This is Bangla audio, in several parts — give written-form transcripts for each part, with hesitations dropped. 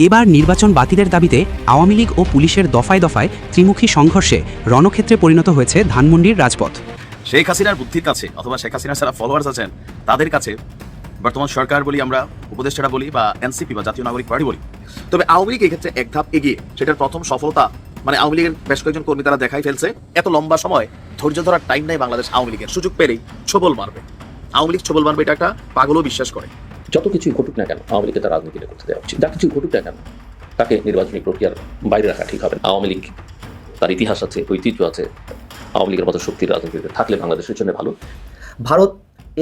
এবার নির্বাচন বাতিলের দাবিতে আওয়ামী লীগ ও পুলিশের দফায় দফায় ত্রিমুখী সংঘর্ষে রণক্ষেত্রে পরিণত হয়েছে ধানমন্ডির রাজপথ। শেখ হাসিনার বুদ্ধির কাছে অথবা শেখ হাসিনার যারা ফলোয়ার্স আছেন তাদের কাছে বর্তমান সরকার বলি, আমরা উপদেষ্টারা বলি, বা এনসিপি বা জাতীয় নাগরিক পার্টি বলি, তবে আওয়ামী লীগ এই ক্ষেত্রে এক ধাপ এগিয়ে। সেটার প্রথম সফলতা মানে আওয়ামী লীগের বেশ কয়েকজন কর্মী তারা দেখাই ফেলছে এত লম্বা সময় ধৈর্য ধরার টাইম নাই বাংলাদেশ আওয়ামী লীগের। সুযোগ পেলেই ছবল মারবে, আওয়ামী লীগ ছবল মারবে, এটা একটা পাগলও বিশ্বাস করে। যত কিছুই ঘটুক না কেন আওয়ামী লীগকে তার রাজনীতিটা করতে দেওয়া উচিত। যা কিছু ঘটুক না কেন তাকে নির্বাচনী প্রক্রিয়ার বাইরে রাখা ঠিক হবে না। আওয়ামী লীগ তার ইতিহাস আছে, ঐতিহ্য আছে। আওয়ামী লীগের মতো শক্তির রাজনীতিতে থাকলে বাংলাদেশের জন্য ভালো। ভারত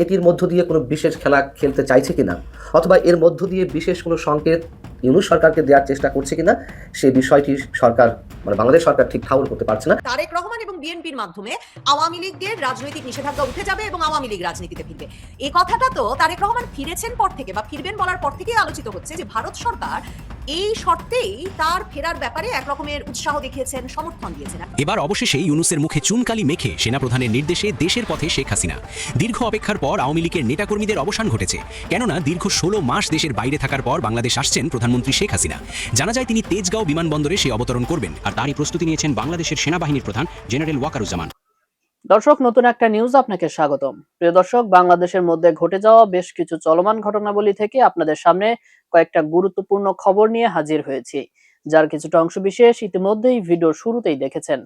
এটির মধ্য দিয়ে কোনো বিশেষ খেলা খেলতে চাইছে কিনা, অথবা এর মধ্য দিয়ে বিশেষ কোনো সংকেত ইউনূস সরকারকে দেওয়ার চেষ্টা করছে কিনা, সেই বিষয়টি সরকার মানে বাংলাদেশ সরকার ঠিক ঠাউর করতে পারছে না। তারেক রহমান এবং বিএনপির মাধ্যমে আওয়ামী লীগের রাজনৈতিক নিষেধাজ্ঞা উঠে যাবে এবং আওয়ামী লীগ রাজনীতিতে ফিরবে, এই কথাটা তো তারেক রহমান ফিরেছেন পর থেকে বা ফিরবেন বলার পর থেকেই আলোচিত হচ্ছে যে ভারত সরকার এই শর্তেই তার ফেরার ব্যাপারে একরকমের উৎসাহ দেখিয়েছেন, সমর্থন দিয়েছেন। এবার অবশেষে ইউনূসের মুখে চুনকালি মেখে সেনাপ্রধানের নির্দেশে দেশের পথে শেখ হাসিনা। দীর্ঘ অপেক্ষার পর আওয়ামী লীগের নেতাকর্মীদের অবসান ঘটেছে। কেননা দীর্ঘ 16 মাস দেশের বাইরে থাকার পর বাংলাদেশ আসছেন প্রধানমন্ত্রী শেখ হাসিনা। জানা যায় তিনি তেজগাঁও বিমানবন্দরে সে অবতরণ করবেন, আর তারই প্রস্তুতি নিয়েছেন বাংলাদেশের সেনাবাহিনীর প্রধান জেনারেল ওয়াকারুজ্জামান। দর্শক, নতুন একটা নিউজ আপনাকে স্বাগতম। প্রিয় দর্শক, বাংলাদেশের মধ্যে ঘটে যাওয়া বেশ কিছু চলমান ঘটনাবলী থেকে আপনাদের সামনে কয়েকটা গুরুত্বপূর্ণ খবর নিয়ে হাজির হয়েছি, যার কিছুটা অংশবিশেষ ইতিমধ্যেই ভিডিওর শুরুতেই দেখেছেন।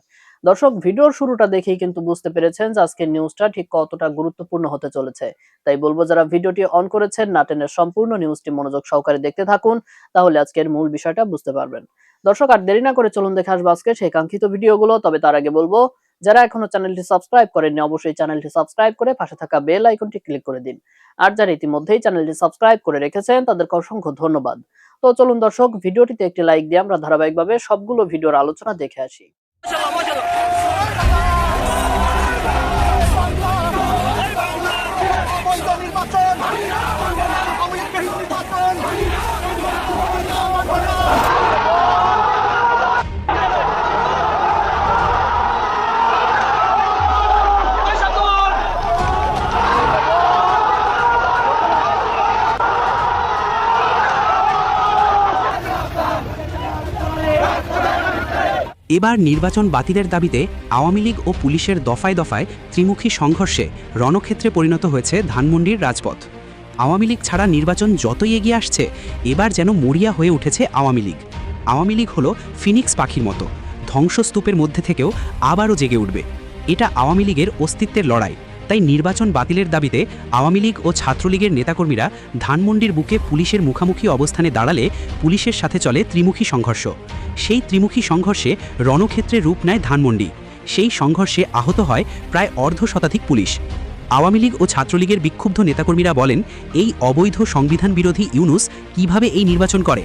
দর্শক, ভিডিওর শুরুটা দেখেই কিন্তু বুঝতে পেরেছেন যে আজকের নিউজটা ঠিক কতটা গুরুত্বপূর্ণ হতে চলেছে। তাই বলবো, যারা ভিডিওটি অন করেছেন না টেনে সম্পূর্ণ নিউজটি মনোযোগ সহকারে দেখতে থাকুন, তাহলে আজকের মূল বিষয়টা বুঝতে পারবেন। দর্শক, আর দেরি না করে চলুন দেখে আসবো আজকে সেই কাঙ্ক্ষিত ভিডিওগুলো। তবে তার আগে বলবো, যারা এখনো চ্যানেলটি সাবস্ক্রাইব করেননি অবশ্যই চ্যানেলটি সাবস্ক্রাইব করে পাশে থাকা বেল আইকনটি ক্লিক করে দিন। আর যারা ইতিমধ্যেই চ্যানেলটি সাবস্ক্রাইব করে রেখেছেন তাদেরকে অসংখ্য ধন্যবাদ। তো চলুন দর্শক, ভিডিওটিতে একটি লাইক দিয়ে আমরা ধারাবাহিকভাবে সবগুলো ভিডিওর আলোচনা দেখে আসি। এবার নির্বাচন বাতিলের দাবিতে আওয়ামী লীগ ও পুলিশের দফায় দফায় ত্রিমুখী সংঘর্ষে রণক্ষেত্রে পরিণত হয়েছে ধানমন্ডির রাজপথ। আওয়ামী লীগ ছাড়া নির্বাচন যতই এগিয়ে আসছে, এবার যেন মরিয়া হয়ে উঠেছে আওয়ামী লীগ। আওয়ামী লীগ হলো ফিনিক্স পাখির মতো, ধ্বংসস্তূপের মধ্যে থেকেও আবারও জেগে উঠবে। এটা আওয়ামী লীগের অস্তিত্বের লড়াই। তাই নির্বাচন বাতিলের দাবিতে আওয়ামী লীগ ও ছাত্রলীগের নেতাকর্মীরা ধানমন্ডির বুকে পুলিশের মুখোমুখি অবস্থানে দাঁড়ালে পুলিশের সাথে চলে ত্রিমুখী সংঘর্ষ। সেই ত্রিমুখী সংঘর্ষে রণক্ষেত্রে রূপ নেয় ধানমন্ডি। সেই সংঘর্ষে আহত হয় প্রায় অর্ধশতাধিক পুলিশ। আওয়ামী লীগ ও ছাত্রলীগের বিক্ষুব্ধ নেতাকর্মীরা বলেন, এই অবৈধ সংবিধান বিরোধী ইউনূস কিভাবে এই নির্বাচন করে।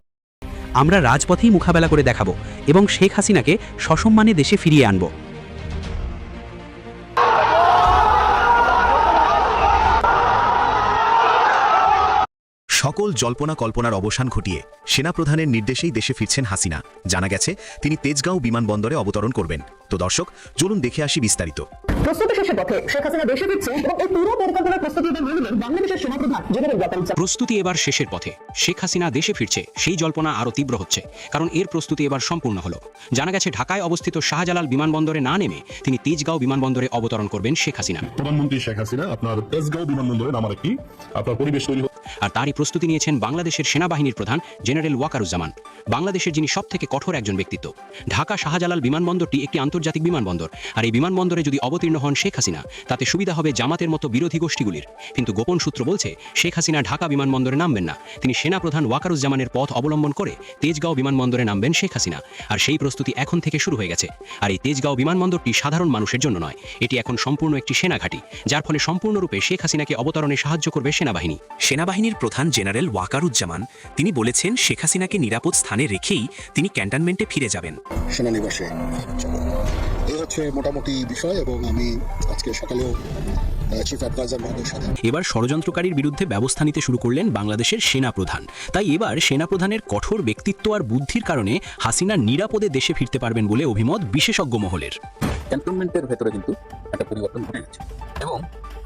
আমরা রাজপথেই মোকাবেলা করে দেখাবো এবং শেখ হাসিনাকে সসম্মানে দেশে ফিরিয়ে আনব। সকল জল্পনা কল্পনার অবসান ঘটিয়ে সেনাপ্রধানের নির্দেশেই দেশে ফিরছেন হাসিনা। জানা গেছে তিনি তেজগাঁও বিমানবন্দরে অবতরণ করবেন। তো দর্শক, চলুন দেখে আসি বিস্তারিত। প্রস্তুতি শেষের পথে শেখ হাসিনা দেশে ফিরছে এবং এই পুরো পরিকল্পনার প্রস্তুতি নিলেন বাংলাদেশের সেনাপ্রধান জেনারেল ওয়াকারুজ্জামান। প্রস্তুতি এবার শেষের পথে, শেখ হাসিনা দেশে ফিরছে, সেই জল্পনা আরও তীব্র হচ্ছে, কারণ এর প্রস্তুতি এবার সম্পূর্ণ হলো। জানা গেছে ঢাকায় অবস্থিত শাহজালাল বিমানবন্দরে না নেমে তিনি তেজগাঁও বিমানবন্দরে অবতরণ করবেন শেখ হাসিনা। প্রধানমন্ত্রী শেখ হাসিনা আপনার তেজগাঁও বিমানবন্দরে নামার একটি আপনার পরিবেশ তৈরি। আর তারই প্রস্তুতি নিয়েছেন বাংলাদেশের সেনাবাহিনীর প্রধান জেনারেল ওয়াকারুজ্জামান, বাংলাদেশের যিনি সবথেকে কঠোর একজন ব্যক্তিত্ব। ঢাকা শাহজালাল বিমানবন্দরটি একটি আন্তর্জাতিক বিমানবন্দর, আর এই বিমানবন্দরে যদি অবতীর্ণ হন শেখ হাসিনা, তাতে সুবিধা হবে জামাতের মতো বিরোধী গোষ্ঠীগুলির। কিন্তু গোপন সূত্র বলছে, শেখ হাসিনা ঢাকা বিমানবন্দরে নামবেন না, তিনি সেনাপ্রধান ওয়াকারুজ্জামানের পথ অবলম্বন করে তেজগাঁও বিমানবন্দরে নামবেন শেখ হাসিনা। আর সেই প্রস্তুতি এখন থেকে শুরু হয়ে গেছে। আর এই তেজগাঁও বিমানবন্দরটি সাধারণ মানুষের জন্য নয়, এটি এখন সম্পূর্ণ একটি সেনাঘাঁটি, যার ফলে সম্পূর্ণরূপে শেখ হাসিনাকে অবতরণে সাহায্য করবে সেনাবাহিনী। সেনাবাহিনীর প্রধান জেনারেল ওয়াকারুজ্জামান তিনি বলেছেন, শেখ হাসিনাকে নিরাপদ স্থানে রেখেই তিনি ক্যান্টনমেন্টে ফিরে যাবেন। সেনানিবাসে এই হচ্ছে মোটামুটি বিষয়, এবং আমি আজকে সকালেও চিফ অ্যাডভাইজার মহোদয়ের সাথে এবার ষড়যন্ত্রকারীর বিরুদ্ধে ব্যবস্থা নিতে শুরু করলেন বাংলাদেশের সেনাপ্রধান। তাই এবার সেনাপ্রধানের কঠোর ব্যক্তিত্ব আর বুদ্ধির কারণে হাসিনা নিরাপদে দেশে ফিরতে পারবেন বলে অভিমত বিশেষজ্ঞ মহলের। ক্যান্টনমেন্টের ভেতরে কিন্তু একটা পরিবর্তন ঘটে গেছে এবং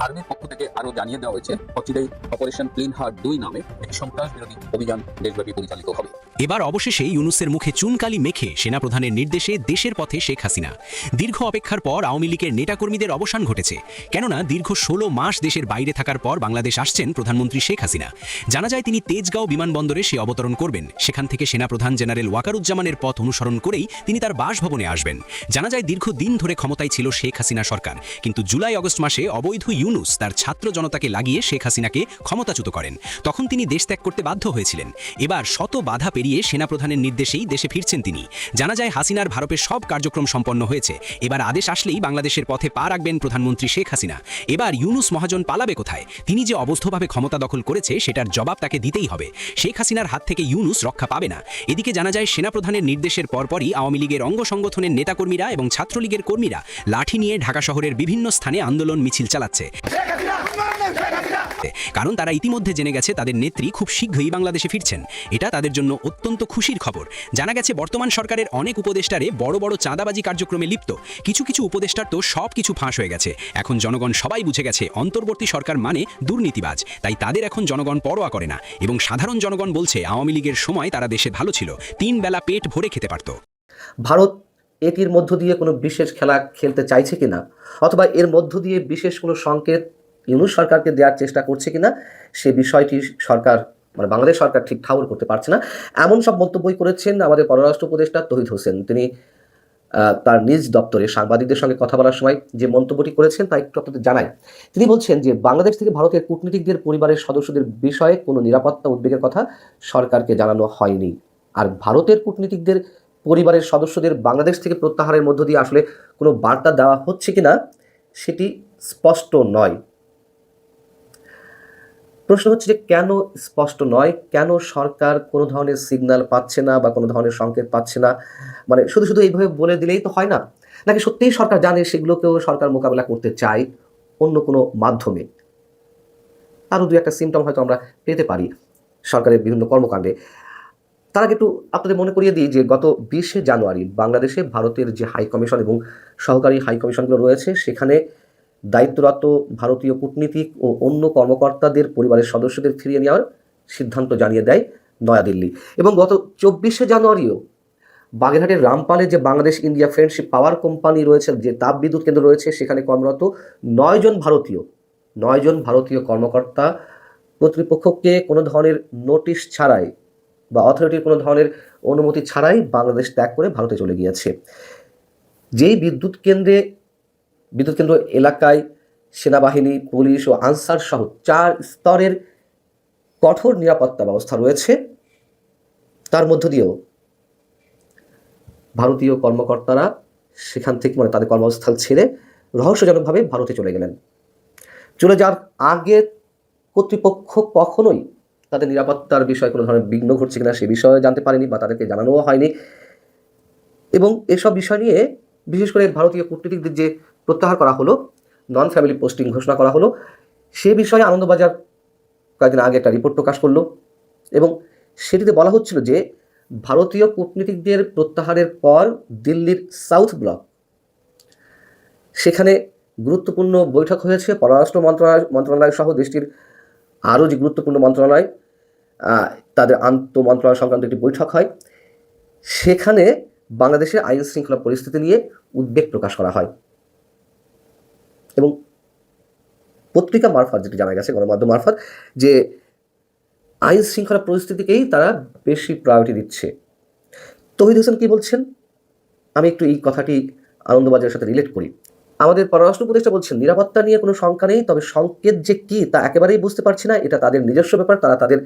আর্মির পক্ষ থেকে আরো জানিয়ে দেওয়া হয়েছে অচিরেই অপারেশন ক্লিন হার্ট 2 নামে একটি সন্ত্রাস বিরোধী অভিযান দেশব্যাপী পরিচালিত হবে। এবার অবশেষে ইউনূসের মুখে চুনকালি মেখে সেনাপ্রধানের নির্দেশে দেশের পথে শেখ হাসিনা। দীর্ঘ অপেক্ষার পর আওয়ামী লীগের নেতাকর্মীদের অবসান ঘটেছে, কেননা দীর্ঘ 16 মাস দেশের বাইরে থাকার পর বাংলাদেশ আসছেন প্রধানমন্ত্রী শেখ হাসিনা। জানা যায় তিনি তেজগাঁও বিমানবন্দরে সে অবতরণ করবেন। সেখান থেকে সেনাপ্রধান জেনারেল ওয়াকারুজ্জামানের পথ অনুসরণ করেই তিনি তার বাসভবনে আসবেন। জানা যায় দীর্ঘদিন ধরে ক্ষমতায় ছিল শেখ হাসিনা সরকার, কিন্তু জুলাই আগস্ট মাসে অবৈধ ইউনূস তার ছাত্র জনতাকে লাগিয়ে শেখ হাসিনাকে ক্ষমতাচ্যুত করেন। তখন তিনি দেশ ত্যাগ করতে বাধ্য হয়েছিলেন। এবার শত বাধা পেরিয়ে সেনাপ্রধানের নির্দেশেই দেশে ফিরছেন তিনি। জানা যায় হাসিনার ভারতের সব কার্যক্রম সম্পন্ন হয়েছে। এবার আদেশ আসলেই বাংলাদেশের পথে পা রাখবেন প্রধানমন্ত্রী শেখ হাসিনা। এবার ইউনূস মহাজন পালাবে কোথায়? তিনি যে অবৈধভাবে ক্ষমতা দখল করেছে সেটার জবাব তাকে দিতেই হবে। শেখ হাসিনার হাত থেকে ইউনূস রক্ষা পাবে না। এদিকে জানা যায় সেনাপ্রধানের নির্দেশের পরপরই আওয়ামী লীগের অঙ্গ সংগঠনের নেতাকর্মীরা এবং ছাত্রলীগের কর্মীরা লাঠি নিয়ে ঢাকা শহরের বিভিন্ন স্থানে আন্দোলন মিছিল চালাচ্ছে, কারণ তারা ইতিমধ্যে জেনে গেছে তাদের নেত্রী খুব শীঘ্রই বাংলাদেশে ফিরছেন। এটা তাদের জন্য অত্যন্ত খুশির খবর। জানা গেছে বর্তমান সরকারের অনেক উপদেষ্টারে বড় বড় চাঁদাবাজি কার্যক্রমে লিপ্ত। কিছু কিছু উপদেষ্টার তো সবকিছু ফাঁস হয়ে গেছে। এখন জনগণ সবাই বুঝে গেছে অন্তর্বর্তী সরকার মানে দুর্নীতিবাজ, তাই তাদের এখন জনগণ পরোয়া করে না। এবং সাধারণ জনগণ বলছে আওয়ামী লীগের সময় তারা দেশে ভালো ছিল, 3 বেলা পেট ভরে খেতে পারত। ভারত এটির মধ্য দিয়ে কোনো বিশেষ খেলা খেলতে চাইছে কিনা, অথবা এর মধ্য দিয়ে বিশেষ কোনো সংকেত ইউনূস সরকারকে দেওয়ার চেষ্টা করছে কিনা, সে বিষয়টি সরকার মানে বাংলাদেশ সরকার ঠিক ঠাউর করতে পারছে না। এমন সব মন্তব্যই করেছেন আমাদের পররাষ্ট্র উপদেষ্টা তৌহিদ হোসেন। তিনি তার নিজ দপ্তরে সাংবাদিকদের সঙ্গে কথা বলার সময় যে মন্তব্যটি করেছেন তা একটু আপনাদের জানাই। তিনি বলছেন যে বাংলাদেশ থেকে ভারতের কূটনীতিকদের পরিবারের সদস্যদের বিষয়ে কোনো নিরাপত্তা উদ্বেগের কথা সরকারকে জানানো হয়নি। আর ভারতের কূটনীতিকদের পরিবারের সদস্যদের বাংলাদেশ থেকে প্রত্যাহারের মধ্য দিয়ে আসলে কোনো বার্তা দেওয়া হচ্ছে কিনা সেটি স্পষ্ট নয়। প্রশ্ন হচ্ছে যে কেন স্পষ্ট নয়, কেন সরকার কোনো ধরনের সিগন্যাল পাচ্ছে না বা কোনো ধরনের সংকেত পাচ্ছে না? মানে শুধু শুধু এইভাবে বলে দিলেই তো হয় না, নাকি সত্যিই সরকার জানে সেগুলোকেও সরকার মোকাবেলা করতে চায় অন্য কোনো মাধ্যমে? আরও 2-1টা সিমটম হয়তো আমরা পেতে পারি সরকারের বিভিন্ন কর্মকাণ্ডে। তার আগে একটু আপনাদের মনে করিয়ে দিই যে গত 20শে জানুয়ারি বাংলাদেশে ভারতের যে হাই কমিশন এবং সহকারী হাই কমিশনগুলো রয়েছে সেখানে দায়িত্বরত ভারতীয় কূটনীতিক ও অন্য কর্মকর্তাদের পরিবারের সদস্যদের ফিরিয়ে নেওয়ার সিদ্ধান্ত জানিয়ে দেয় নয়াদিল্লি। এবং গত 24শে জানুয়ারিও বাগেরহাটের রামপালে যে Bangladesh India friendship power company রয়েছে, যে তাপ বিদ্যুৎ কেন্দ্র রয়েছে, সেখানে কর্মরত 9 জন ভারতীয় কর্মকর্তা কর্তৃপক্ষকে কোনো ধরনের নোটিশ ছাড়াই বা অথরিটির কোনো ধরনের অনুমতি ছাড়াই বাংলাদেশ ত্যাগ করে ভারতে চলে গিয়েছে। যেই বিদ্যুৎ কেন্দ্র এলাকায় সেনাবাহিনী, পুলিশ ও আনসার সহ 4 স্তরের কঠোর নিরাপত্তা ব্যবস্থা রয়েছে, তার মধ্য দিয়েও ভারতীয় কর্মকর্তারা সেখান থেকে মানে তাদের কর্মস্থল ছেড়ে রহস্যজনকভাবে ভারতে চলে গেলেন। চলে যাওয়ার আগে কর্তৃপক্ষ কখনোই তাদের নিরাপত্তার বিষয়ে কোনো ধরনের বিঘ্ন ঘটছে কিনা সে বিষয়ে জানতে পারেনি বা তাদেরকে জানানোও হয়নি। এবং এসব বিষয় নিয়ে বিশেষ করে ভারতীয় কূটনীতিকদের যে প্রত্যাহার করা হলো, নন ফ্যামিলি পোস্টিং ঘোষণা করা হলো, সে বিষয়ে আনন্দবাজার কয়েকদিন আগে একটা রিপোর্ট প্রকাশ করলো এবং সেটিতে বলা হচ্ছিল যে ভারতীয় কূটনীতিকদের প্রত্যাহারের পর দিল্লির সাউথ ব্লক সেখানে গুরুত্বপূর্ণ বৈঠক হয়েছে। পররাষ্ট্র মন্ত্রণালয় সহ দেশটির আরও যে গুরুত্বপূর্ণ মন্ত্রণালয় তাদের আন্তঃ মন্ত্রণালয় সংক্রান্ত একটি বৈঠক হয়। সেখানে বাংলাদেশের আইন শৃঙ্খলা পরিস্থিতি নিয়ে উদ্বেগ প্রকাশ করা হয় এবং পত্রিকা মারফত যেটি জানা গেছে, গণমাধ্যম মারফত, যে আইন শৃঙ্খলা পরিস্থিতিকেই তারা বেশি প্রায়োরিটি দিচ্ছে। তৌহিদ হোসেন কি বলছেন আমি একটু এই কথাটি আনন্দবাজারের সাথে রিলেট করি। আমাদের পররাষ্ট্র উপদেষ্টা বলছেন নিরাপত্তা নিয়ে কোনো শঙ্কা নেই, তবে সংকেত যে কি তা একেবারেই বুঝতে পারছি না, এটা তাদের নিজস্ব ব্যাপার, তারা তাদের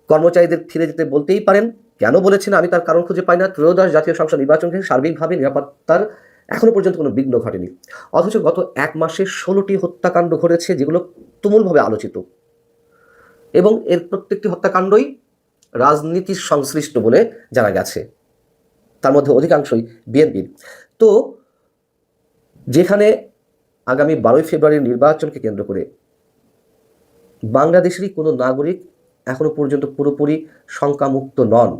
কর্মচারীদের ফিরে যেতে বলতেই পারেন। কেন বলেছেন আমি তার কারণ খুঁজে পাই না। ত্রয়োদশ জাতীয় সংসদ নির্বাচনকে সার্বিকভাবে নিরাপত্তার এখনো পর্যন্ত কোনো বিঘ্ন ঘটেনি, অথচ গত 1 মাসে 16টি হত্যাকাণ্ড ঘটেছে যেগুলো তুমুলভাবে আলোচিত এবং এর প্রত্যেকটি হত্যাকাণ্ডই রাজনীতির সংশ্লিষ্ট বলে জানা গেছে, তার মধ্যে অধিকাংশই বিএনপির। তো যেখানে আগামী 12 ফেব্রুয়ারির নির্বাচনকে কেন্দ্র করে বাংলাদেশেরই কোনো নাগরিক এখনো পর্যন্ত পুরোপুরি শঙ্কামুক্ত নন,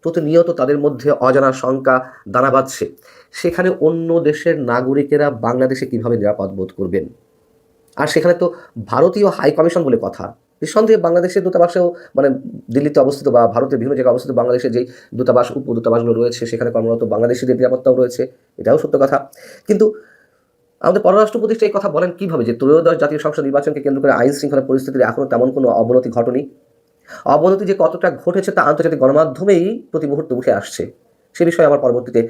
প্রতিনিয়ত তাদের মধ্যে অজানা শঙ্কা দানা বাঁধছে, সেখানে অন্য দেশের নাগরিকেরা বাংলাদেশে কিভাবে নিরাপদ বোধ করবেন? আর সেখানে তো ভারতীয় হাই কমিশন বলে কথা, নিঃসন্দেহে বাংলাদেশের দূতাবাসেও মানে দিল্লিতে অবস্থিত বা ভারতের বিভিন্ন জায়গায় অবস্থিত বাংলাদেশের যেই দূতাবাস উপদূতাবাসগুলো রয়েছে সেখানে কর্মরত বাংলাদেশিদের নিরাপত্তাও রয়েছে, এটাও সত্য কথা। কিন্তু আমাদের পররাষ্ট্র উপদেষ্টা এই কথা বলেন কিভাবে যে ত্রয়োদশ জাতীয় সংসদ নির্বাচনকে কেন্দ্র করে আইন শৃঙ্খলা পরিস্থিতির এখনো তেমন কোনো অবনতি ঘটেনি। অবনতি যে কতটা ঘটেছে তা আন্তর্জাতিক গণমাধ্যমেই প্রতি মুহূর্তে উঠে আসছে। সে বিষয়ে আমার পরবর্তীতে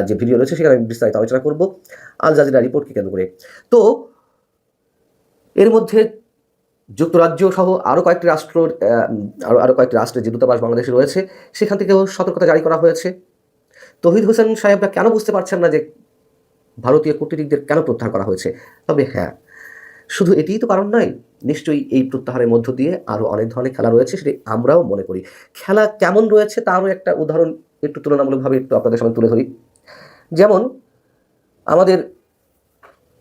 যে ভিডিও রয়েছে সেখানে আমি বিস্তারিত আলোচনা করব আল জাজিরা রিপোর্টকে কেন্দ্র করে। তো এর মধ্যে যুক্তরাজ্য সহ আরও কয়েকটি রাষ্ট্রের যে দূতাবাস বাংলাদেশে রয়েছে সেখান থেকেও সতর্কতা জারি করা হয়েছে। তৌহিদ হোসেন সাহেবরা কেন বুঝতে পারছেন না যে ভারতীয় কূটনীতিকদের কেন প্রত্যাহার করা হয়েছে? তবে হ্যাঁ, শুধু এটিই তো কারণ নয়, নিশ্চয়ই এই প্রত্যাহারের মধ্য দিয়ে আরও অনেক ধরনের খেলা রয়েছে, সেটি আমরাও মনে করি। খেলা কেমন রয়েছে তারও একটা উদাহরণ একটু তুলনামূলকভাবে একটু আপনাদের সামনে তুলে ধরি। যেমন আমাদের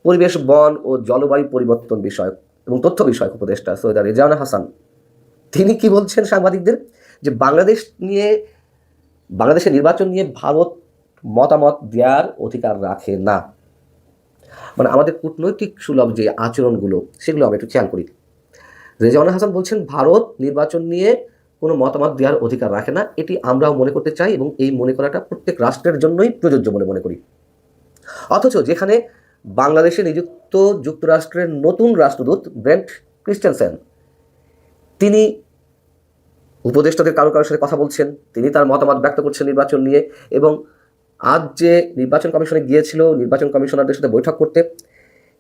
পরিবেশ, বন ও জলবায়ু পরিবর্তন বিষয়ক এবং তথ্য বিষয়ক উপদেষ্টা সৈয়দা রেজাওয়ানা হাসান, তিনি কি বলছেন সাংবাদিকদের যে বাংলাদেশের নির্বাচন নিয়ে ভারত মতামত দেওয়ার অধিকার রাখে না। মানে আমাদের কূটনৈতিক সুলভ যে আচরণগুলো সেগুলো আমরা একটু খেয়াল করি। রেজাওয়ানা হাসান বলছেন ভারত নির্বাচন নিয়ে কোনো মতামত দেওয়ার অধিকার রাখে না, এটি আমরাও মনে করতে চাই এবং এই মনে করাটা প্রত্যেক রাষ্ট্রের জন্যই প্রযোজ্য বলে মনে করি। অথচ যেখানে বাংলাদেশে নিযুক্ত যুক্তরাষ্ট্রের নতুন রাষ্ট্রদূত ব্রেন্ট ক্রিস্টেনসেন, তিনি উপদেষ্টাদের কারো কারোর সাথে কথা বলছেন, তিনি তার মতামত ব্যক্ত করছেন নির্বাচন নিয়ে। এবং আজ যে নির্বাচন কমিশনে গিয়েছিল নির্বাচন কমিশনারদের সাথে বৈঠক করতে,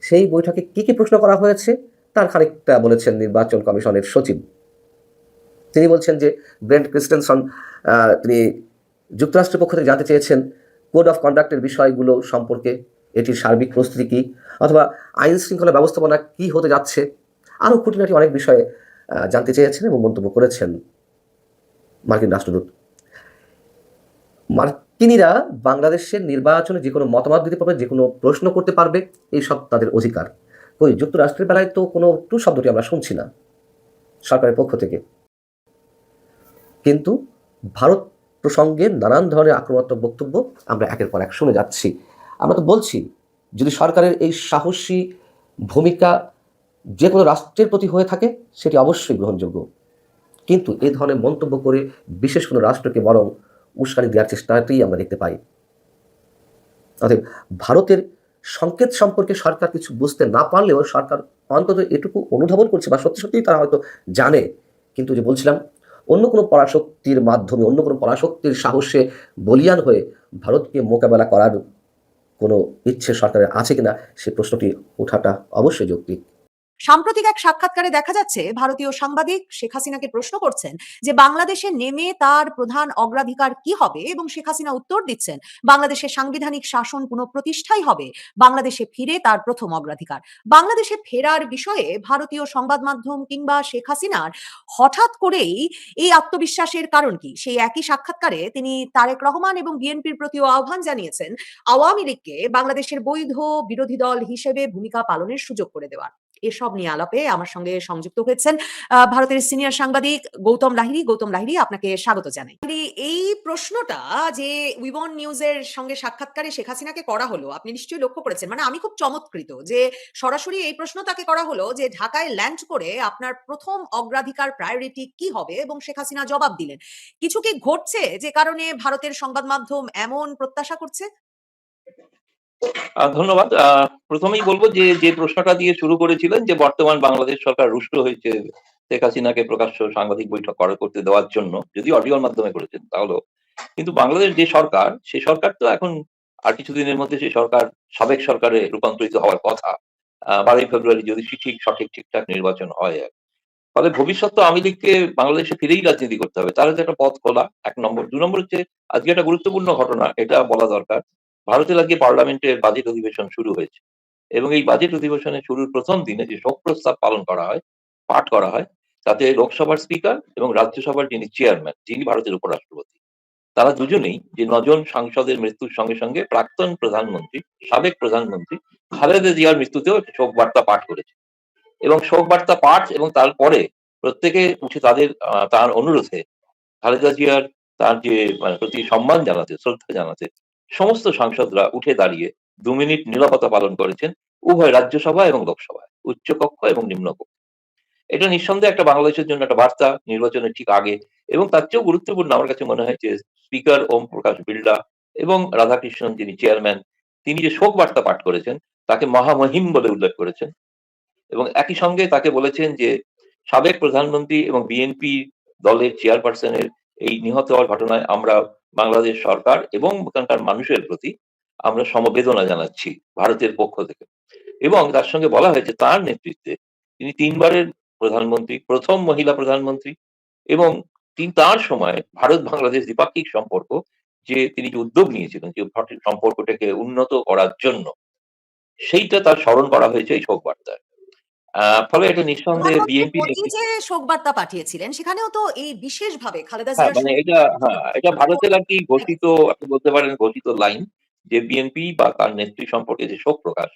সেই বৈঠকে কী কী প্রশ্ন করা হয়েছে তার খানিকটা বলেছেন নির্বাচন কমিশনের সচিব। তিনি বলছেন যে ব্রেন্ট ক্রিস্টেনসন তিনি যুক্তরাষ্ট্রের পক্ষ থেকে জানতে চেয়েছেন কোড অফ কন্ডাক্টের বিষয়গুলো সম্পর্কে, এটির সার্বিক প্রস্তুতি কী, অথবা আইন শৃঙ্খলা ব্যবস্থাপনা কী হতে যাচ্ছে, আরও খুঁটিনাটি অনেক বিষয়ে জানতে চেয়েছেন এবং মন্তব্য করেছেন মার্কিন রাষ্ট্রদূত। মার্কিনিরা বাংলাদেশের নির্বাচনে যে কোনো মতামত দিতে পারবে, যে কোনো প্রশ্ন করতে পারবে, এইসব তাদের অধিকার। ওই যুক্তরাষ্ট্রের বেলায় তো কোনো টু শব্দটি আমরা শুনছি না সরকারের পক্ষ থেকে। কিন্তু ভারত প্রসঙ্গে নানান ধরনের আক্রমণাত্মক বক্তব্য আমরা একের পর এক শুনে যাচ্ছি। আমরা তো বলছি যদি সরকারের এই সাহসী ভূমিকা যে কোনো রাষ্ট্রের প্রতি হয়ে থাকে সেটি অবশ্যই গ্রহণযোগ্য, কিন্তু এ ধরনের মন্তব্য করে বিশেষ কোনো রাষ্ট্রকে বরং উস্কানি দেওয়ার চেষ্টাতেই আমরা দেখতে পাই। অতএব ভারতের সংকেত সম্পর্কে সরকার কিছু বুঝতে না পারলেও সরকার অন্তত এটুকু অনুধাবন করছে বা সত্যি সত্যিই তারা হয়তো জানে। কিন্তু যে বলছিলাম, অন্য কোনো পরাশক্তির মাধ্যমে, অন্য কোনো পরাশক্তির সাহসে বলিয়ান হয়ে ভারতকে মোকাবেলা করার কোনো ইচ্ছে সরকারের আছে কিনা সে প্রশ্নটি ওঠাটা অবশ্যই যৌক্তিক। সাম্প্রতিক এক সাক্ষাৎকারে দেখা যাচ্ছে ভারতীয় সাংবাদিক শেখ হাসিনাকে প্রশ্ন করছেন যে বাংলাদেশে নেমে তার প্রধান অগ্রাধিকার কি হবে, এবং শেখ হাসিনা উত্তর দিচ্ছেন বাংলাদেশের সাংবিধানিক শাসন পুনঃপ্রতিষ্ঠাই হবে বাংলাদেশে ফিরে তার প্রথম অগ্রাধিকার। বাংলাদেশে ফেরার বিষয়ে ভারতীয় সংবাদ মাধ্যম কিংবা শেখ হাসিনার হঠাৎ করেই এই আত্মবিশ্বাসের কারণ কি? সেই একই সাক্ষাৎকারে তিনি তারেক রহমান এবং বিএনপির প্রতিও আহ্বান জানিয়েছেন আওয়ামী লীগকে বাংলাদেশের বৈধ বিরোধী দল হিসেবে ভূমিকা পালনের সুযোগ করে দেওয়ার। এসব নিয়ে আলাপে আমার সঙ্গে সংযুক্ত হয়েছেন ভারতের সিনিয়র সাংবাদিক গৌতম লাহিড়ী। গৌতম লাহিড়ী, আপনাকে স্বাগত জানাই। এই প্রশ্নটা যে উইবন নিউজের সঙ্গে সাক্ষাৎকারে শেখ হাসিনাকে করা হলো, আপনি নিশ্চয়ই লক্ষ্য করেছেন। মানে আমি খুব চমৎকৃত যে সরাসরি এই প্রশ্ন তাকে করা হলো যে ঢাকায় ল্যান্ড করে আপনার প্রথম অগ্রাধিকার প্রায়োরিটি কি হবে, এবং শেখ হাসিনা জবাব দিলেন। কিছু কি ঘটছে যে কারণে ভারতের সংবাদ মাধ্যম এমন প্রত্যাশা করছে? ধন্যবাদ। প্রথমেই বলবো যে প্রশ্নটা দিয়ে শুরু করেছিলেন যে বর্তমান বাংলাদেশ সরকার রুষ্ট হয়েছে শেখ হাসিনাকে প্রকাশ্য সাংবাদিক বৈঠক করতে দেওয়ার জন্য, যদি অডিওর মাধ্যমে করেছেন তাহলেও। কিন্তু বাংলাদেশ যে সরকার, সে সরকার তো এখন আর কিছুদিনের মধ্যে সেই সরকার সাবেক সরকারে রূপান্তরিত হওয়ার কথা। 12ই ফেব্রুয়ারি যদি ঠিকঠাক নির্বাচন হয়। ফলে ভবিষ্যৎ তো আওয়ামী লীগকে বাংলাদেশে ফিরেই রাজনীতি করতে হবে, তার হচ্ছে একটা পথ খোলা, 1 নম্বর। 2 নম্বর হচ্ছে আজকে একটা গুরুত্বপূর্ণ ঘটনা, এটা বলা দরকার। ভারতের আজকে পার্লামেন্টের বাজেট অধিবেশন শুরু হয়েছে এবং এই বাজেট অধিবেশনের শুরুর প্রথম দিনে যে শোক প্রস্তাব পাঠ করা হয়, তাতে লোকসভার স্পিকার এবং রাজ্যসভার যিনি চেয়ারম্যান, যিনি ভারতের উপরাষ্ট্রপতি, তারা দুজনেই যে 9 জন সাংসদের মৃত্যুর সঙ্গে সঙ্গে প্রাক্তন প্রধানমন্ত্রী, সাবেক প্রধানমন্ত্রী খালেদা জিয়ার মৃত্যুতেও শোক বার্তা পাঠ করেছে। এবং শোক বার্তা পাঠ এবং তারপরে প্রত্যেকে উঠে তার অনুরোধে খালেদা জিয়ার তার যে প্রতি সম্মান জানাতে, শ্রদ্ধা জানাতে সমস্ত সাংসদরা উঠে দাঁড়িয়ে 2 মিনিট নীরবতা পালন করেছেন উভয় রাজ্যসভা এবং লোকসভায়, উচ্চকক্ষ এবং নিম্নকক্ষ। এটা নিঃসন্দেহে একটা বাংলাদেশের জন্য একটা বার্তা নির্বাচনের ঠিক আগে, এবং তার চেয়েও গুরুত্বপূর্ণ আমার কাছে মনে হয় যে স্পিকার ওম প্রকাশ বিড়লা এবং রাধাকৃষ্ণন যিনি চেয়ারম্যান, তিনি যে শোক বার্তা পাঠ করেছেন তাকে মহামহিম বলে উল্লেখ করেছেন, এবং একই সঙ্গে তাকে বলেছেন যে সাবেক প্রধানমন্ত্রী এবং বিএনপি দলের চেয়ারপারসনের এই নিহত হওয়ার ঘটনায় আমরা বাংলাদেশ সরকার এবং ওখানকার মানুষের প্রতি আমরা সমবেদনা জানাচ্ছি ভারতের পক্ষ থেকে। এবং তার সঙ্গে বলা হয়েছে তার নেতৃত্বে তিনি ৩ বারের প্রধানমন্ত্রী, প্রথম মহিলা প্রধানমন্ত্রী, এবং তিনি তার সময় ভারত বাংলাদেশ দ্বিপাক্ষিক সম্পর্ক তিনি যে উদ্যোগ নিয়েছিলেন যে সম্পর্কটাকে উন্নত করার জন্য, সেইটা তার স্মরণ করা হয়েছে এই শোক বার্তায়। ফলে এটা নিঃসন্দেহে প্রধানমন্ত্রী বিএনপি মোদী যে শোক বার্তা পাঠিয়েছিলেন সেখানেও তো এই বিশেষভাবে খালেদা হ্যাঁ, জিয়ার মানে এটা ভারতের আরকি ঘোষিত, আপনি বলতে পারেন ঘোষিত লাইন, যে বিএনপি বা তার নেত্রী সম্পর্কে যে শোক প্রকাশ,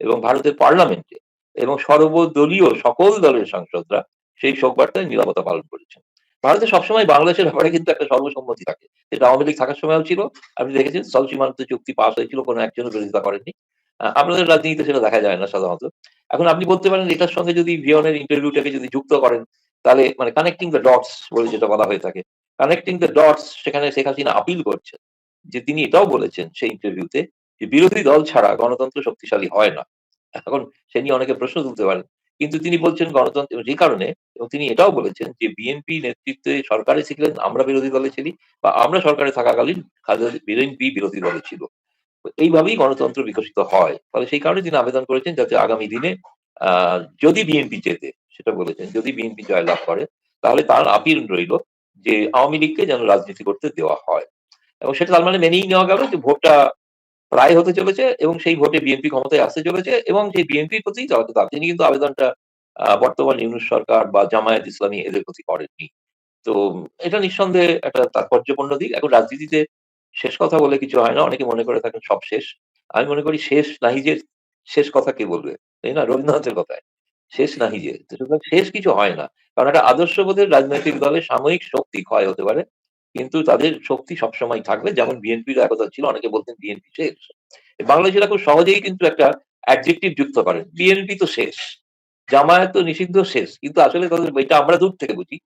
এবং ভারতের পার্লামেন্টে এবং সর্বদলীয় সকল দলের সাংসদরা সেই শোক বার্তায় নীরবতা পালন করেছেন। ভারতে সবসময় বাংলাদেশের ব্যাপারে কিন্তু একটা সর্বসম্মতি থাকে। সেটা আওয়ামী লীগ থাকার সময়ও ছিল। আপনি দেখেছেন স্থল সীমান্ত চুক্তি পাস হয়েছিল, কোনো একজনও বিরোধিতা করেননি। আপনাদের রাজনীতিতে সেটা দেখা যায় না সাধারণত। এখন আপনি বলতে পারেন এটার সঙ্গে যদি ভিওনের ইন্টারভিউটাকে যদি যুক্ত করেন, তাহলে মানে কানেক্টিং দ্য ডটস বলে যেটা বলা হয়ে থাকে। কানেক্টিং দ্য ডটস, সেখানে শেখ হাসিনা আপিল করছেন যে তিনি এটাও বলেছেন সেই ইন্টারভিউতে যে বিরোধী দল ছাড়া গণতন্ত্র শক্তিশালী হয় না। এখন সে নিয়ে অনেকে প্রশ্ন তুলতে পারেন। কিন্তু তিনি বলছেন গণতন্ত্র যে কারণে, এবং তিনি এটাও বলেছেন যে বিএনপি নেতৃত্বে সরকারে ছিলেন, আমরা বিরোধী দলে ছিলি, বা আমরা সরকারে থাকাকালীন বিএনপি বিরোধী দলে ছিল। তো এইভাবেই গণতন্ত্র বিকশিত হয়। ফলে সেই কারণে তিনি আবেদন করেছেন যাতে আগামী দিনে আ যদি বিএনপি জেতে, সেটা বলেছেন, যদি বিএনপি জয়লাভ করে তাহলে তার আপিল রইল যে আওয়ামী লীগকে যেন রাজনীতি করতে দেওয়া হয়। এবং সেটা তার মানে মেনেই নেওয়া গেল যে ভোটটা প্রায় হতে চলেছে এবং সেই ভোটে বিএনপি ক্ষমতায় আসতে চলেছে, এবং সেই বিএনপির প্রতি তিনি কিন্তু আবেদনটা বর্তমান ইউনূস সরকার বা জামায়াত ইসলামী এদের প্রতি করেননি। তো এটা নিঃসন্দেহে একটা তাৎপর্যপূর্ণ দিক। এখন রাজনীতিতে শেষ কথা বলে কিছু হয় না। অনেকে মনে করে থাকেন সব শেষ। আমি মনে করি শেষ নাহি যে, শেষ কথা কে বলবে? তাই না? রবীন্দ্রনাথের কথায়। শেষ নাহি যে। তো সুতরাং শেষ কিছু হয় না। কারণ একটা আদর্শবোধের রাজনৈতিক দলের সাময়িক শক্তি ক্ষয় হতে পারে। কিন্তু তাদের শক্তি সবসময় থাকবে। যেমন বিএনপিরও একদা ছিল। অনেকে বলতেন বিএনপি শেষ। বাংলাদেশিরা খুব সহজেই কিন্তু একটা অ্যাডজেক্টিভ যুক্ত করেন। বিএনপি তো শেষ। জামায়াত তো নিষিদ্ধ শেষ। কিন্তু আসলে তাদের এটা আমরা দূর থেকে বুঝি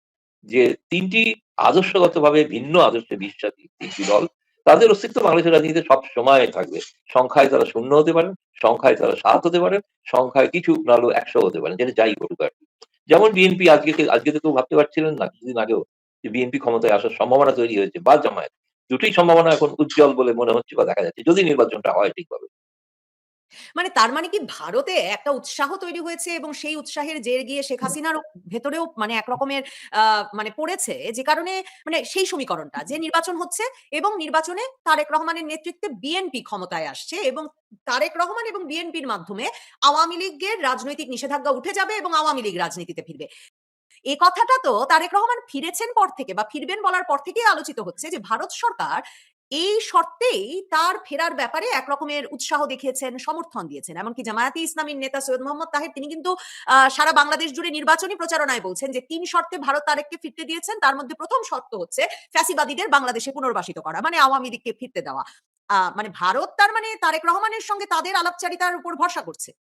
যে ৩ টি আদর্শগতভাবে ভিন্ন আদর্শে বিশ্বাসী ৩ টি দল, তাদের অস্তিত্ব বাংলাদেশের রাজনীতিতে সবসময় থাকবে। সংখ্যায় তারা ০ হতে পারেন, সংখ্যায় তারা ৭ হতে পারেন, সংখ্যায় কিছু না হলেও ১০০ হতে পারেন। যেটা যাই ঘটুক আরকি। যেমন বিএনপি আজকে তো কেউ ভাবতে পারছিলেন না কিছুদিন আগেও যে বিএনপি ক্ষমতায় আসার সম্ভাবনা তৈরি হয়েছে, বা জামায়াত। দুটোই সম্ভাবনা এখন উজ্জ্বল বলে মনে হচ্ছে বা দেখা যাচ্ছে। যদি নির্বাচনটা হয় ঠিকভাবে। মানে তার মানে কি ভারতে একটা উৎসাহ তৈরি হয়েছে এবং সেই উৎসাহের জের গিয়ে শেখ হাসিনার ভেতরেও মানে এক রকমের মানে পড়েছে, যে কারণে মানে সেই সমীকরণটা যে নির্বাচন হচ্ছে এবং নির্বাচনে তারেক রহমানের নেতৃত্বে বিএনপি ক্ষমতায় আসছে এবং তারেক রহমান এবং বিএনপির মাধ্যমে আওয়ামী লীগের রাজনৈতিক নিষেধাজ্ঞা উঠে যাবে এবং আওয়ামী লীগ রাজনীতিতে ফিরবে। এ কথাটা তো তারেক রহমান ফিরেছেন পর থেকে বা ফিরবেন বলার পর থেকেই আলোচিত হচ্ছে যে ভারত সরকার এই শর্তেই তার ফেরার ব্যাপারে এক রকমের উৎসাহ দেখিয়েছেন, সমর্থন দিয়েছেন। এমনকি জামায়াতে ইসলামীর নেতা সৈয়দ মোহাম্মদ তাহের তিনি কিন্তু সারা বাংলাদেশ জুড়ে নির্বাচনী প্রচারণায় বলছেন যে ৩ শর্তে ভারত তারেককে ফিরতে দিয়েছেন। তার মধ্যে প্রথম শর্ত হচ্ছে ফ্যাসিবাদীদের বাংলাদেশে পুনর্বাসিত করা, মানে আওয়ামী লীগকে ফিরতে দেওয়া। মানে ভারত তার মানে তারেক রহমানের সঙ্গে তাদের আলাপচারিতার উপর ভরসা করছে।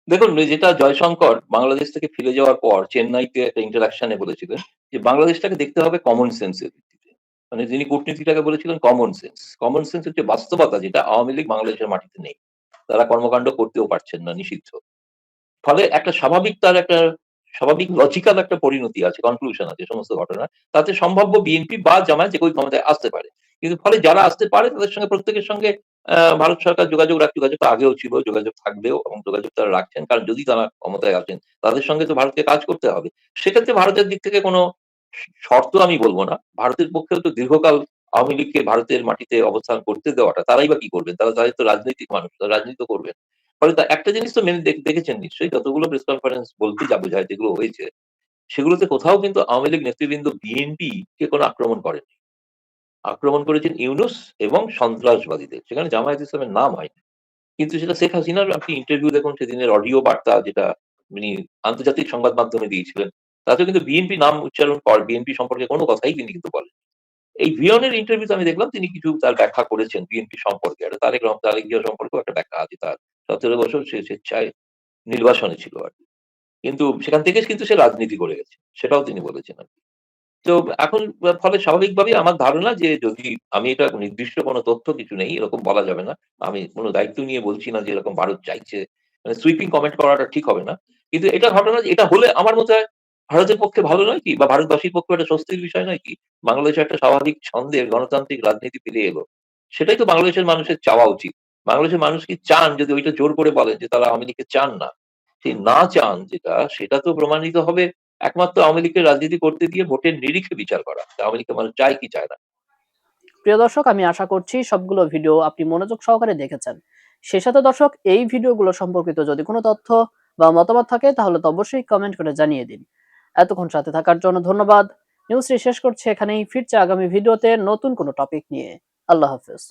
দেখুন, যেটা জয়শঙ্কর বাংলাদেশ থেকে ফিরে যাওয়ার পর চেন্নাইতে একটা ইন্টারেকশন এ বলেছিলেন যে বাংলাদেশটাকে দেখতে হবে কমন সেন্স এর ভিত্তিতে। মানে যিনি কূটনীতিটাকে বলেছিলেন কমন সেন্স। কমন সেন্স হচ্ছে বাস্তবতা, যেটা আওয়ামী লীগ বাংলাদেশের মাটিতে নেই। তারা কর্মকাণ্ড করতেও পারছেন না, নিষিদ্ধ। ফলে একটা তার একটা স্বাভাবিক লজিক্যাল একটা পরিণতি আছে, কনক্লুশন আছে সমস্ত ঘটনার। তাতে সম্ভাব্য বিএনপি বা জামায়াত যে কেউই ক্ষমতায় আসতে পারে। কিন্তু ফলে যারা আসতে পারে তাদের সঙ্গে প্রত্যেকের সঙ্গে ভারত সরকার যোগাযোগ তো আগেও ছিল, যোগাযোগ থাকবেও, এবং যোগাযোগ তারা রাখছেন। কারণ যদি তারা ক্ষমতায় আসেন তাদের সঙ্গে তো ভারতকে কাজ করতে হবে। সেক্ষেত্রে ভারতের দিক থেকে কোনো শর্ত আমি বলব না। ভারতের পক্ষেও তো দীর্ঘকাল আওয়ামী লীগকে ভারতের মাটিতে অবস্থান করতে দেওয়াটা, তারাই বা কি করবেন? তাদের তো রাজনৈতিক মানুষ, তারা রাজনীতি তো করবেন। ফলে একটা জিনিস তো মেনে দেখেছেন নিশ্চয়ই, যতগুলো প্রেস কনফারেন্স বলতে যা বোঝায় যেগুলো হয়েছে, সেগুলোতে কোথাও কিন্তু আওয়ামী লীগ নেতৃবৃন্দ বিএনপি কে কোনো আক্রমণ করেননি। আক্রমণ করেছেন ইউনূস এবং সন্ত্রাসবাদীদের। সেখানে জামায়াত ইসলামের নাম হয়নি। কিন্তু সেটা শেখ হাসিনার আপনি ইন্টারভিউ দেখুন, সেদিনের অডিও বার্তা যেটা উনি আন্তর্জাতিক সংবাদ মাধ্যমে দিয়েছিলেন, তাতেও কিন্তু বিএনপি নাম উচ্চারণ বিএনপি সম্পর্কে কোনো কথাই তিনি কিন্তু বলেন। এই ভিওনের ইন্টারভিউতে আমি দেখলাম তিনি কিছু তার ব্যাখ্যা করেছেন বিএনপি সম্পর্কে। একটা তারেক জিয়া সম্পর্কেও একটা ব্যাখ্যা আছে তার। ১৭ বছর সে স্বেচ্ছায় নির্বাসনে ছিল আরকি। কিন্তু সেখান থেকে কিন্তু সে রাজনীতি করে গেছে, সেটাও তিনি বলেছেন আর কি। তো এখন ফলে স্বাভাবিকভাবেই আমার ধারণা যে যদি আমি এটা নির্দিষ্ট কোনো তথ্য কিছু নেই, এরকম বলা যাবে না। আমি কোনো দায়িত্ব নিয়ে বলছি না যে এরকম ভারত চাইছে। মানে সুইপিং কমেন্ট করাটা ঠিক হবে না। কিন্তু এটা ঘটনা যে এটা হলে আমার মতে হয় ভারতের পক্ষে ভালো নয় কি? বা ভারতবাসীর পক্ষে একটা স্বস্তির বিষয় নয় কি? বাংলাদেশে একটা স্বাভাবিক ছন্দের গণতান্ত্রিক রাজনীতি ফিরে এলো। সেটাই তো বাংলাদেশের মানুষের চাওয়া উচিত। বাংলাদেশের মানুষ কি চান যদি ওইটা জোর করে বলেন যে তারা আওয়ামী লীগকে চান না। সেই না চান যেটা সেটা তো প্রমাণিত হবে একমাত্র আওয়ামী লীগের রাজনীতি করতে গিয়ে ভোটের নিরিখে বিচার করা। আওয়ামী লীগকে মানুষ চায় কি চায় না। প্রিয় দর্শক, আমি আশা করছি সবগুলো ভিডিও আপনি মনোযোগ সহকারে দেখেছেন। সেই সাথে দর্শক, এই ভিডিওগুলো সম্পর্কিত যদি কোনো তথ্য বা মতামত থাকে তাহলে তো অবশ্যই কমেন্ট করে জানিয়ে দিন। এতক্ষণ সাথে থাকার জন্য ধন্যবাদ। নিউজটি শেষ করছি এখানেই, ফিরছে আগামী ভিডিওতে নতুন কোনো টপিক নিয়ে। আল্লাহ হাফেজ।